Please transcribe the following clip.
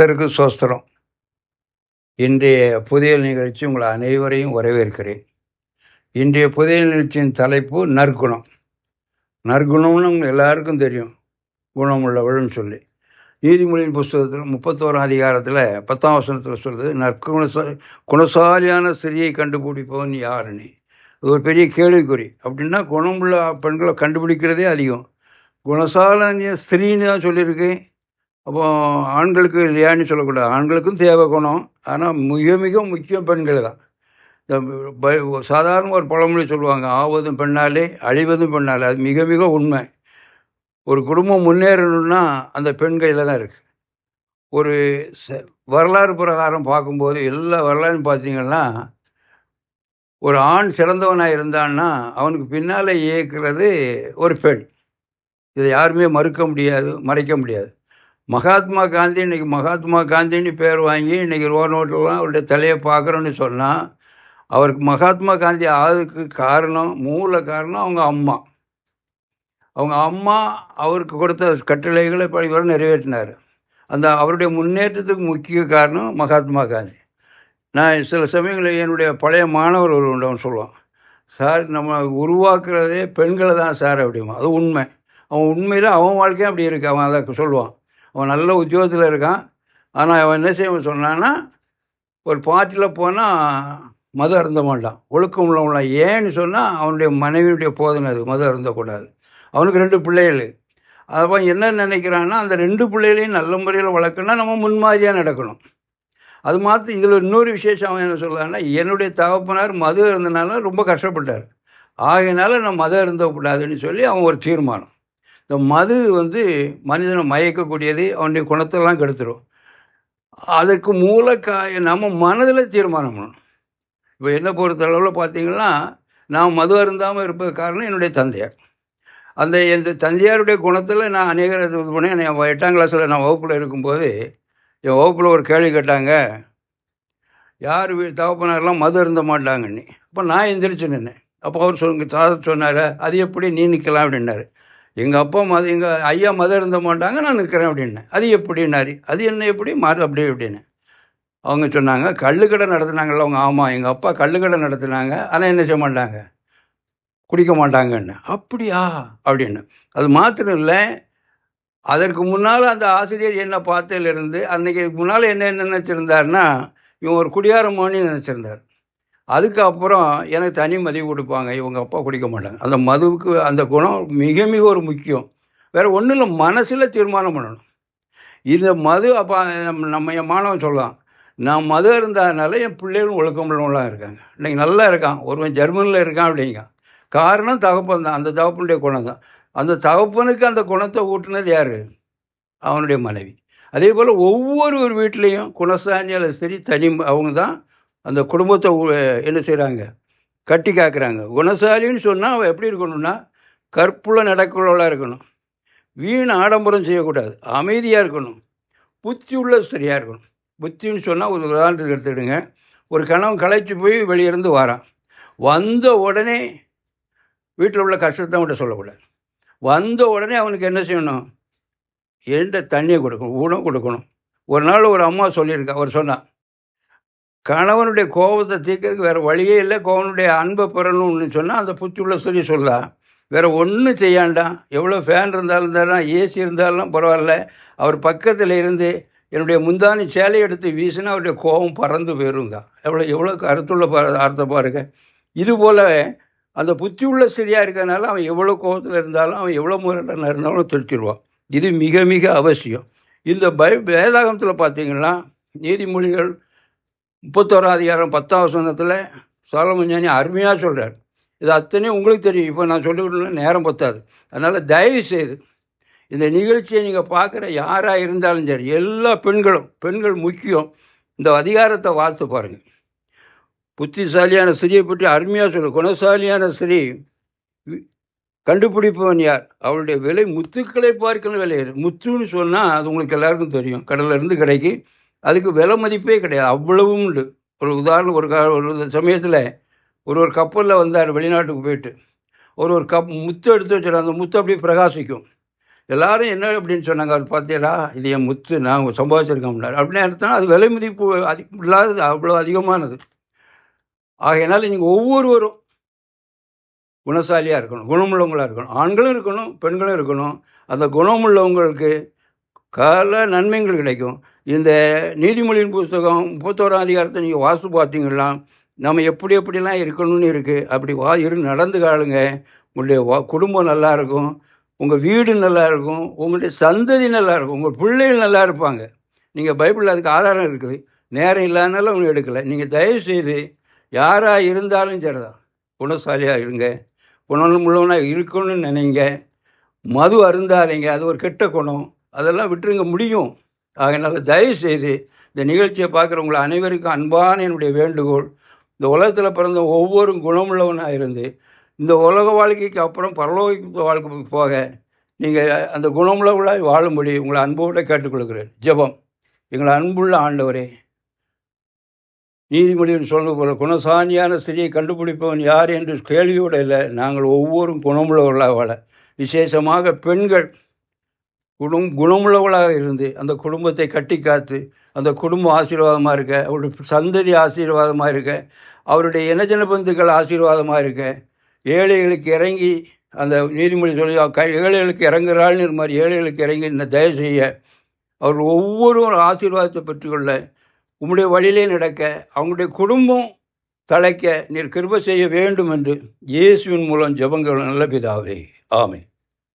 கர்த்தருக்கு சோஸ்திரம். இன்றைய புதியல் நிகழ்ச்சி உங்கள் அனைவரையும் வரவேற்கிறேன். இன்றைய புதியல் நிகழ்ச்சியின் தலைப்பு நற்குணம். நற்குணம்னு உங்கள் எல்லாருக்கும் தெரியும், குணமுள்ளவள்னு சொல்லி. நீதிமொழியின் புஸ்தகத்தில் 31ஆம் அதிகாரத்தில் 10ஆம் வசனத்தில் சொல்லுது, குணசாலியான ஸ்திரியை கண்டுபிடிப்பவன் யாருன்னு. அது ஒரு பெரிய கேள்விக்குறி. அப்படின்னா குணமுள்ள பெண்களை கண்டுபிடிக்கிறதே அதிகம். குணசாலிய ஸ்திரீன்னு தான் சொல்லியிருக்கு. அப்போ ஆண்களுக்கு இல்லையான்னு சொல்லக்கூடாது, ஆண்களுக்கும் தேவை குணம். ஆனால் மிக மிக முக்கியம் பெண்கள் தான். சாதாரண ஒரு பழமொழி சொல்லுவாங்க, ஆவதும் பெண்ணாலே அழிவதும் பெண்ணாலே. அது மிக மிக உண்மை. ஒரு குடும்பம் முன்னேறணும்னா அந்த பெண் கையில் தான் இருக்குது. ஒரு வரலாறு பிரகாரம் பார்க்கும்போது எல்லா வரலாறும் பார்த்தீங்கன்னா, ஒரு ஆண் சிறந்தவனாக இருந்தான்னா அவனுக்கு பின்னால் இயக்கிறது ஒரு பெண். இதை யாருமே மறுக்க முடியாது, மறைக்க முடியாது. மகாத்மா காந்தி இன்றைக்கி மகாத்மா காந்தின்னு பேர் வாங்கி இன்றைக்கி ரோட்லாம் அவருடைய தலையை பார்க்குறோன்னு சொன்னால், அவருக்கு மகாத்மா காந்தி ஆகிறதுக்கு காரணம், மூல காரணம் அவங்க அம்மா. அவங்க அம்மா அவருக்கு கொடுத்த கட்டளைகளை இவர் நிறைவேற்றினார். அந்த அவருடைய முன்னேற்றத்துக்கு முக்கிய காரணம் மகாத்மா காந்தி. நான் சில சமயங்களில் என்னுடைய பழைய மாணவர் ஒரு உண்டவன் சொல்லுவான், சார் நம்ம உருவாக்குறதே பெண்களை தான் சார் அப்படிமா. அது உண்மை. அவன் உண்மையில் அவன் வாழ்க்கையும் அப்படி இருக்கு. அவன் அதை சொல்லுவான். அவன் நல்ல உத்தியோகத்தில் இருக்கான். ஆனால் அவன் என்ன செய்ய சொன்னான்னா, ஒரு பார்ட்டியில் போனால் மது அருந்த மாட்டான், ஒழுக்கம் உள்ளவங்களாம். ஏன்னு சொன்னால் அவனுடைய மனைவியுடைய போதனை அது, மது அருந்தக்கூடாது. அவனுக்கு 2 பிள்ளைகள். அப்போ என்ன நினைக்கிறான்னா, அந்த 2 பிள்ளைகளையும் நல்ல முறையில் வளர்க்கணும்னா நம்ம முன்மாதிரியாக நடக்கணும். அது மாத்திரம் இதில் இன்னொரு விசேஷம் அவன் என்ன சொல்கிறான்னா, என்னுடைய தகப்பனார் மது இருந்தனால ரொம்ப கஷ்டப்பட்டார், ஆகையினால நான் மது அருந்தக்கூடாதுன்னு சொல்லி அவன் ஒரு தீர்மானம். இந்த மது மனிதனை மயக்கக்கூடியது, அவனுடைய குணத்தெல்லாம் கெடுத்துடும். அதுக்கு நம்ம மனதில் தீர்மானம் பண்ணணும். இப்போ என்னை பொறுத்தளவில் பார்த்தீங்கன்னா, நான் மது அருந்தாமல் இருப்பது காரணம் என்னுடைய தந்தையார். என் தந்தையாருடைய குணத்தில் நான் அநேகர் இது பண்ணேன். என் 8ஆம் கிளாஸில் நான் வகுப்பில் இருக்கும்போது என் வகுப்பில் ஒரு கேள்வி கேட்டாங்க, யார் தகப்பனாரெலாம் மது அருந்த மாட்டாங்கன்னு. அப்போ நான் எந்திரிச்சு நின்னேன். அப்போ அவர் சொன்னார், அது எப்படி நீ நிற்கலாம் அப்படின்னாரு. எங்கள் அப்பா எங்கள் ஐயா மதம் இருந்த மாட்டாங்க, நான் நிற்கிறேன் அப்படின்னேன். அது எப்படின்னாரு. அது என்ன எப்படி மாறு அப்படி அப்படின்னு அவங்க சொன்னாங்க, கள்ளுக்கடை நடத்துனாங்கல்ல அவங்க. ஆமாம், எங்கள் அப்பா கள்ளுக்கடை நடத்துனாங்க, ஆனால் என்ன செய்ய மாட்டாங்க, குடிக்க மாட்டாங்கன்னு. அப்படியா அப்படின்னு. அது மாத்திரம் இல்லை, அதற்கு முன்னால் அந்த ஆசிரியர் என்னை பார்த்ததிலிருந்து அன்றைக்கி முன்னால் என்ன நினச்சிருந்தாருன்னா, இவன் ஒரு குடியாரமானு நினச்சிருந்தார். அதுக்கப்புறம் எனக்கு தனி மதிப்பு கொடுப்பாங்க, இவங்க அப்பா குடிக்க மாட்டாங்க. அந்த மதுவுக்கு அந்த குணம் மிக மிக ஒரு முக்கியம். வேறு ஒன்றும் இல்லை, மனசில் தீர்மானம் பண்ணணும். இந்த மது அப்போ நம்ம என் மாணவன் சொல்லலாம், நான் மது இருந்ததுனால என் பிள்ளைகளும் ஒழுக்கமுள்ளவங்களாம் இருக்காங்க, இன்றைக்கி நல்லா இருக்கான். ஒருவன் ஜெர்மனியில் இருக்கான் அப்படிங்க. காரணம் தகப்பன் தான், அந்த தகப்பனுடைய குணம் தான். அந்த தகப்பனுக்கு அந்த குணத்தை ஊட்டினது யார்? அவனுடைய மனைவி. அதே போல் ஒவ்வொரு வீட்லேயும் குணசாலியால் சரி, அவங்க தான் அந்த குடும்பத்தை என்ன செய்கிறாங்க, கட்டி காக்குறாங்க. குணசாலின்னு சொன்னால் அவள் எப்படி இருக்கணும்னா, கற்புள்ள நடக்கிறவளாக இருக்கணும், வீண் ஆடம்பரம் செய்யக்கூடாது, அமைதியாக இருக்கணும், புத்தி உள்ள சரியாக இருக்கணும். புத்தின்னு சொன்னால் ஒரு உதாரணத்துக்கு எடுத்துக்கிடுங்க. ஒரு கணவன் களைச்சி போய் வெளியிருந்து வரான். வந்த உடனே வீட்டில் உள்ள கஷ்டத்தை அவன்கிட்ட சொல்லக்கூடாது. வந்த உடனே அவனுக்கு என்ன செய்யணும், தண்ணியை கொடுக்கணும், உணவு கொடுக்கணும். ஒரு நாள் ஒரு அம்மா சொல்லியிருக்கா, அவர் சொன்னான், கணவனுடைய கோபத்தை தீர்க்கறதுக்கு வேறு வழியே இல்லை, கணவனுடைய அன்பை பெறணும்னு சொன்னால் அந்த புத்தி உள்ள சொல்லலாம். வேறு ஒன்றும் செய்யாண்டாம். எவ்வளோ ஃபேன் இருந்தாலும் ஏசி இருந்தாலும் பரவாயில்ல, அவர் பக்கத்தில் இருந்து என்னுடைய முந்தானி சேலையை எடுத்து வீசினா அவருடைய கோபம் பறந்து போயிருங்க. எவ்வளோ கருத்துள்ள அர்த்தம் பாருங்க. இதுபோல் அந்த புத்தி உள்ள சரியாக இருக்கிறதுனால அவன் எவ்வளோ கோபத்தில் இருந்தாலும், அவன் எவ்வளோ முரடனாக இருந்தாலும் திருத்திடுவான். இது மிக மிக அவசியம். இந்த வேதாகமத்தில் பார்த்தீங்கன்னா, நீதிமொழிகள் 31ஆம் அதிகாரம் 10ஆம் வசனத்தில் சாலமோன் ஞானி அருமையாக சொல்கிறார். இது அத்தனையும் உங்களுக்கு தெரியும், இப்போ நான் சொல்லிவிடணும், நேரம் பத்தாது. அதனால் தயவு செய்து இந்த நிகழ்ச்சியை நீங்கள் பார்க்குற யாராக இருந்தாலும் சரி, எல்லா பெண்கள் முக்கியம். இந்த அதிகாரத்தை வாசித்து பாருங்கள். புத்திசாலியான ஸ்திரியை பற்றி அருமையாக சொல்லு. குணசாலியான ஸ்திரீ கண்டுபிடிப்பவன் யார்? அவளுடைய விலை முத்துக்களை பார்க்கணும் விலை. முத்துன்னு சொன்னால் அது உங்களுக்கு எல்லாருக்கும் தெரியும், கடலிருந்து கிடைக்கி. அதுக்கு விலை மதிப்பே கிடையாது, அவ்வளவும் உண்டு. ஒரு உதாரணம், ஒரு சமயத்தில் ஒரு கப்பலில் வந்தார், வெளிநாட்டுக்கு போயிட்டு. ஒரு முத்து எடுத்து வச்சுருக்கார். அந்த முத்து அப்படியே பிரகாசிக்கும். எல்லாரும் என்ன அப்படின்னு சொன்னாங்க, அவர் பார்த்தீங்களா இது என் முத்து நான் சம்பாதிச்சிருக்கோம்னார். அப்படின்னு அர்த்தம் அது விலை மதிப்பு இல்லாதது, அவ்வளோ அதிகமானது. ஆகையினால நீங்கள் ஒவ்வொருவரும் குணசாலியாக இருக்கணும், குணமுள்ளவங்களாக இருக்கணும். ஆண்களும் இருக்கணும், பெண்களும் இருக்கணும். அந்த குணமுள்ளவங்களுக்கு பல நன்மைகள் கிடைக்கும். இந்த நீதிமொழியின் புஸ்தகம் 31ஆம் அதிகாரத்தை நீங்கள் வாசித்து பார்த்தீங்கன்னா, நம்ம எப்படி எப்படிலாம் இருக்கணும்னு இருக்குது. அப்படி நடந்து காலுங்க. உங்களுடைய குடும்பம் நல்லா இருக்கும், உங்கள் வீடு நல்லா இருக்கும், உங்களுடைய சந்ததி நல்லா இருக்கும், உங்கள் பிள்ளைகள் நல்லா இருப்பாங்க. நீங்கள் பைபிளில் அதுக்கு ஆதாரம் இருக்குது. நேரம் இல்லாதனால அவங்க எடுக்கலை. நீங்கள் தயவுசெய்து யாராக இருந்தாலும் சரிதான், குணசாலியாக இருங்க, குணமுள்ளவனாக இருக்கணும்னு நினைங்க. மது அருந்தாதீங்க, அது ஒரு கெட்ட குணம். அதெல்லாம் விட்டுருங்க முடியும். அதனால் தயவுசெய்து இந்த நிகழ்ச்சியை பார்க்குறவங்களை அனைவருக்கும் அன்பான என்னுடைய வேண்டுகோள், இந்த உலகத்தில் பிறந்த ஒவ்வொரு குணமுள்ளவனாக இருந்து இந்த உலக வாழ்க்கைக்கு அப்புறம் பரலோக வாழ்க்கைக்கு போக நீங்கள் அந்த குணமுள்ளவர்களாக வாழும்படி உங்களை அன்போடு கேட்டுக்கொள்கிறேன். ஜெபம். எங்களை அன்புள்ள ஆண்டவரே, நீதிமொழியில் சொல்வது போல குணசாலியான ஸ்திரியை கண்டுபிடிப்பவன் யார் என்று கேள்வியோடு இல்லை, நாங்கள் ஒவ்வொரு குணமுள்ளவர்களாக வாழ, விசேஷமாக பெண்கள் குணமுள்ளவர்களாக இருந்து அந்த குடும்பத்தை கட்டி காத்து அந்த குடும்பம் ஆசீர்வாதமாக இருக்க, அவருடைய சந்ததி ஆசீர்வாதமாக இருக்க, அவருடைய இனஜன பந்துக்கள் ஆசீர்வாதமாக இருக்க, ஏழைகளுக்கு இறங்கி அந்த நீதிமொழி சொல்லி ஏழைகளுக்கு இறங்குறாள்னு மாதிரி ஏழைகளுக்கு இறங்கி இந்த தயவு செய்ய அவர்கள் ஒவ்வொருவரும் ஆசீர்வாதத்தை பெற்றுக்கொள்ள, உம்முடைய வழியிலே நடக்க, அவங்களுடைய குடும்பம் தலைக்க நீர் கிருபை செய்ய வேண்டும் என்று இயேசுவின் மூலம் ஜெபங்கள் நல்ல பிதாவே. ஆமென்.